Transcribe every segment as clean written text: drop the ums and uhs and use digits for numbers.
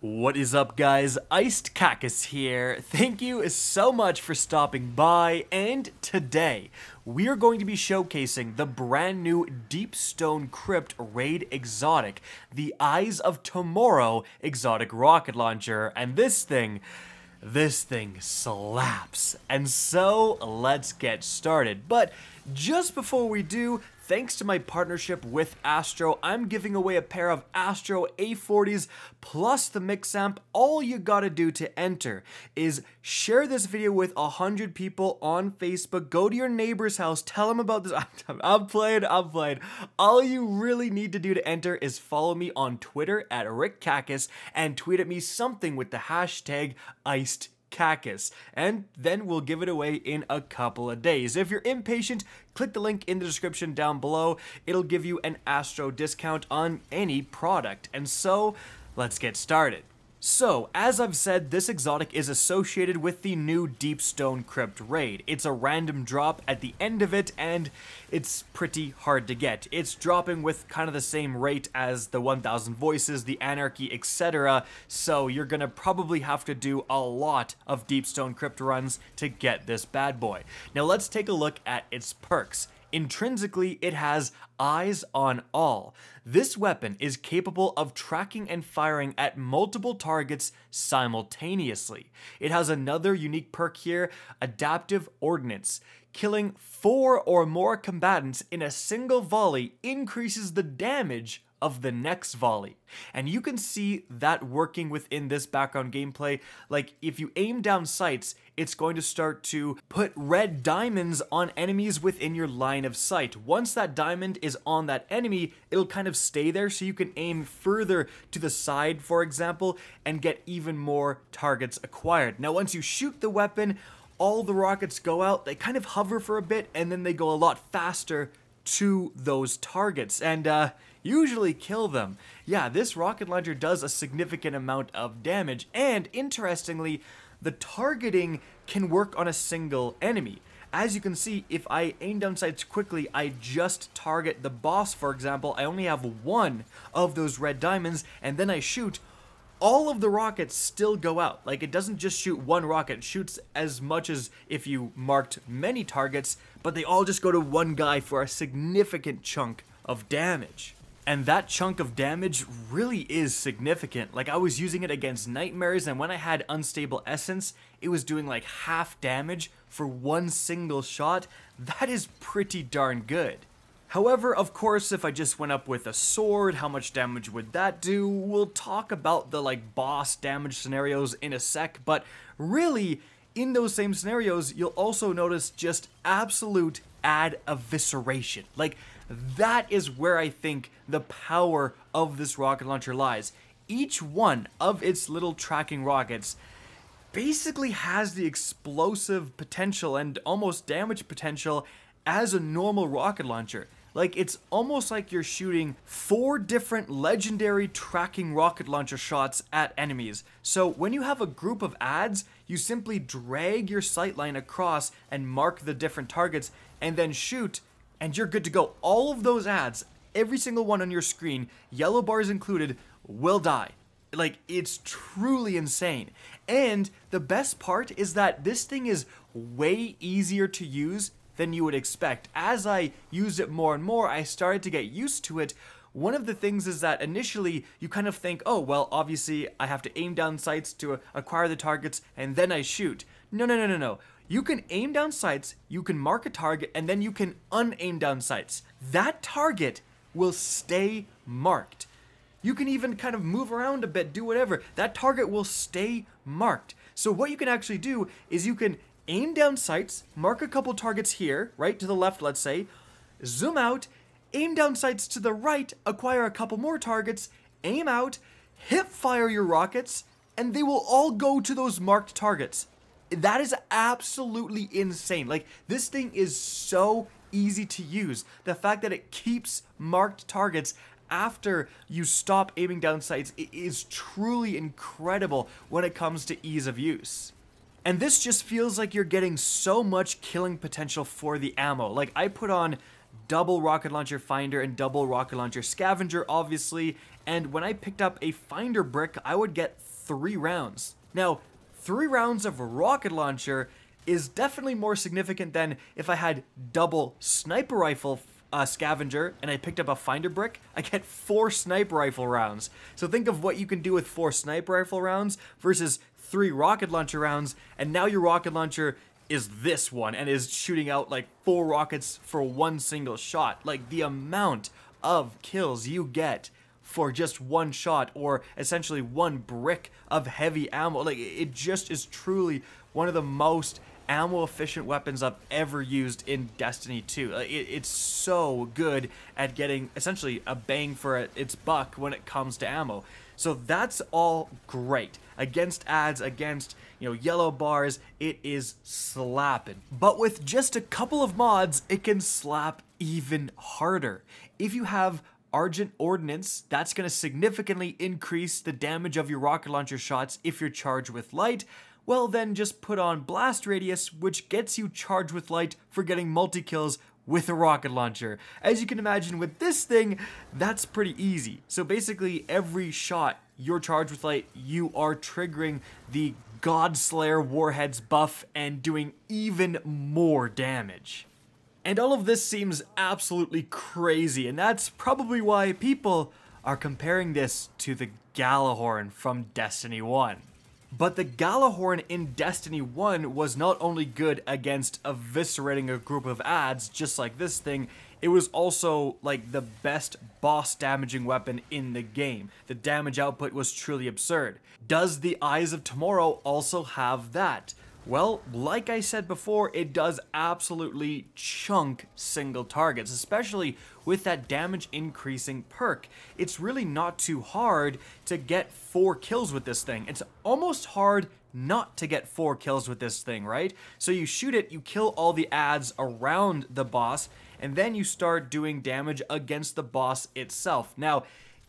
What is up, guys? Iced Cactus here. Thank you so much for stopping by, and today we are going to be showcasing the brand new Deep Stone Crypt Raid exotic, the Eyes of Tomorrow exotic rocket launcher, and this thing slaps. And so let's get started. But just before we do, thanks to my partnership with ASTRO, I'm giving away a pair of ASTRO A40s plus the mix amp. All you gotta do to enter is share this video with 100 people on Facebook. Go to your neighbor's house, tell them about this. I'm playing. All you really need to do to enter is follow me on Twitter at RickCacus and tweet at me something with the hashtag iced Cactus, and then we'll give it away in a couple of days. If you're impatient, click the link in the description down below. It'll give you an ASTRO discount on any product. And so, let's get started. So, as I've said, this exotic is associated with the new Deep Stone Crypt Raid. It's a random drop at the end of it, and it's pretty hard to get. It's dropping with kind of the same rate as the 1000 Voices, the Anarchy, etc. So you're gonna probably have to do a lot of Deep Stone Crypt runs to get this bad boy. Now let's take a look at its perks. Intrinsically, it has Eyes on All. This weapon is capable of tracking and firing at multiple targets simultaneously. It has another unique perk here, Adaptive Ordnance. Killing 4 or more combatants in a single volley increases the damage of the next volley. And you can see that working within this background gameplay. Like, if you aim down sights, it's going to start to put red diamonds on enemies within your line of sight. Once that diamond is on that enemy, it'll kind of stay there, so you can aim further to the side, for example, and get even more targets acquired. Now, once you shoot the weapon, all the rockets go out, they kind of hover for a bit, and then they go a lot faster to those targets, and usually kill them. Yeah, this rocket launcher does a significant amount of damage, and interestingly, the targeting can work on a single enemy. As you can see, if I aim down sights quickly, I just target the boss, for example. I only have one of those red diamonds, and then I shoot. All of the rockets still go out. Like, it doesn't just shoot one rocket, it shoots as much as if you marked many targets, but they all just go to one guy for a significant chunk of damage. And that chunk of damage really is significant. Like, I was using it against nightmares, and when I had Unstable Essence, it was doing like half damage for one single shot. That is pretty darn good. However, of course, if I just went up with a sword, how much damage would that do? We'll talk about the like boss damage scenarios in a sec, but really, in those same scenarios, you'll also notice just absolute ad evisceration. Like, that is where I think the power of this rocket launcher lies. Each one of its little tracking rockets basically has the explosive potential and almost damage potential as a normal rocket launcher. Like, it's almost like you're shooting 4 different legendary tracking rocket launcher shots at enemies. So when you have a group of ads, you simply drag your sightline across and mark the different targets and then shoot, and you're good to go. All of those ads, every single one on your screen, yellow bars included, will die. Like, it's truly insane. And the best part is that this thing is way easier to use than you would expect. As I used it more and more, I started to get used to it. One of the things is that initially you kind of think, oh, well, obviously I have to aim down sights to acquire the targets and then I shoot. No. You can aim down sights, you can mark a target, and then you can unaim down sights. That target will stay marked. You can even kind of move around a bit, do whatever. That target will stay marked. So what you can actually do is you can aim down sights, mark a couple targets here, right to the left, let's say, zoom out, aim down sights to the right, acquire a couple more targets, aim out, hip fire your rockets, and they will all go to those marked targets. That is absolutely insane. Like, this thing is so easy to use. The fact that it keeps marked targets after you stop aiming down sights is truly incredible when it comes to ease of use. And this just feels like you're getting so much killing potential for the ammo. Like, I put on double rocket launcher finder and double rocket launcher scavenger, obviously, and when I picked up a finder brick, I would get 3 rounds. Now, 3 rounds of rocket launcher is definitely more significant than if I had double sniper rifle scavenger and I picked up a finder brick. I get 4 sniper rifle rounds. So think of what you can do with 4 sniper rifle rounds versus 3 rocket launcher rounds, and now your rocket launcher is this one and is shooting out like 4 rockets for 1 single shot. Like, the amount of kills you get for just 1 shot, or essentially 1 brick of heavy ammo, like, it just is truly one of the most ammo efficient weapons I've ever used in Destiny 2. It's so good at getting essentially a bang for its buck when it comes to ammo. So that's all great. Against ads, against, you know, yellow bars, it is slapping. But with just a couple of mods, it can slap even harder. If you have Argent Ordnance, that's going to significantly increase the damage of your rocket launcher shots if you're charged with light. Well, then just put on Blast Radius, which gets you charged with light for getting multi-kills with a rocket launcher. As you can imagine with this thing, that's pretty easy. So basically every shot you're charged with light, you are triggering the Godslayer Warheads buff and doing even more damage. And all of this seems absolutely crazy, and that's probably why people are comparing this to the Gjallarhorn from Destiny 1. But the Gjallarhorn in Destiny 1 was not only good against eviscerating a group of ads, just like this thing, it was also like the best boss damaging weapon in the game. The damage output was truly absurd. Does the Eyes of Tomorrow also have that? Well, like I said before, it does absolutely chunk single targets, especially with that damage increasing perk. It's really not too hard to get 4 kills with this thing. It's almost hard not to get 4 kills with this thing, right? So you shoot it, you kill all the ads around the boss, and then you start doing damage against the boss itself. Now,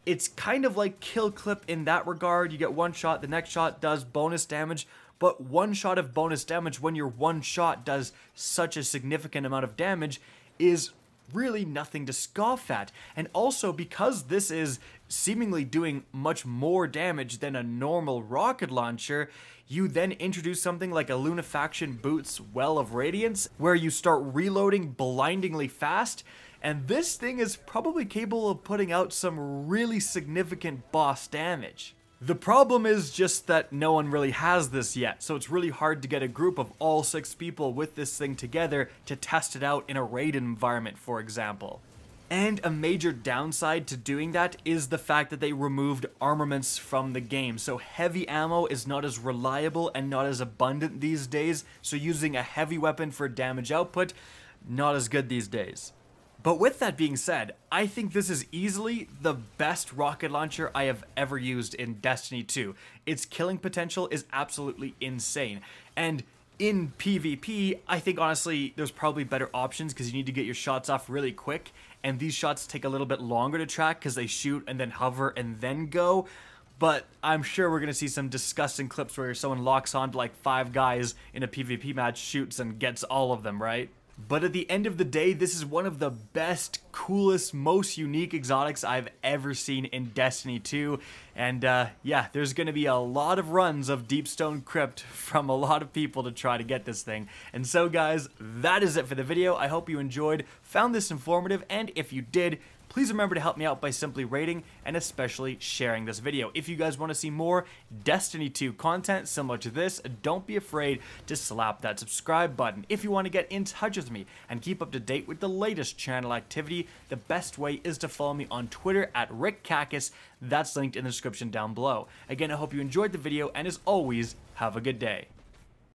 it's kind of like kill clip in that regard. You get 1 shot, the next shot does bonus damage, but 1 shot of bonus damage when your 1 shot does such a significant amount of damage is really nothing to scoff at. And also, because this is seemingly doing much more damage than a normal rocket launcher, you then introduce something like a Lunafaction Boots Well of Radiance, where you start reloading blindingly fast, and this thing is probably capable of putting out some really significant boss damage. The problem is just that no one really has this yet, so it's really hard to get a group of all 6 people with this thing together to test it out in a raid environment, for example. And a major downside to doing that is the fact that they removed armaments from the game, so heavy ammo is not as reliable and not as abundant these days, so using a heavy weapon for damage output, not as good these days. But with that being said, I think this is easily the best rocket launcher I have ever used in Destiny 2. Its killing potential is absolutely insane. And in PvP, I think honestly there's probably better options because you need to get your shots off really quick, and these shots take a little bit longer to track because they shoot and then hover and then go. But I'm sure we're going to see some disgusting clips where someone locks on to like 5 guys in a PvP match, shoots, and gets all of them, right? But at the end of the day, this is one of the best, coolest, most unique exotics I've ever seen in Destiny 2. And yeah, there's going to be a lot of runs of Deep Stone Crypt from a lot of people to try to get this thing. And so guys, that is it for the video. I hope you enjoyed, found this informative, and if you did, please remember to help me out by simply rating and especially sharing this video. If you guys want to see more Destiny 2 content similar to this, don't be afraid to slap that subscribe button. If you want to get in touch with me and keep up to date with the latest channel activity, the best way is to follow me on Twitter at RickKakis. That's linked in the description down below. Again, I hope you enjoyed the video, and as always, have a good day.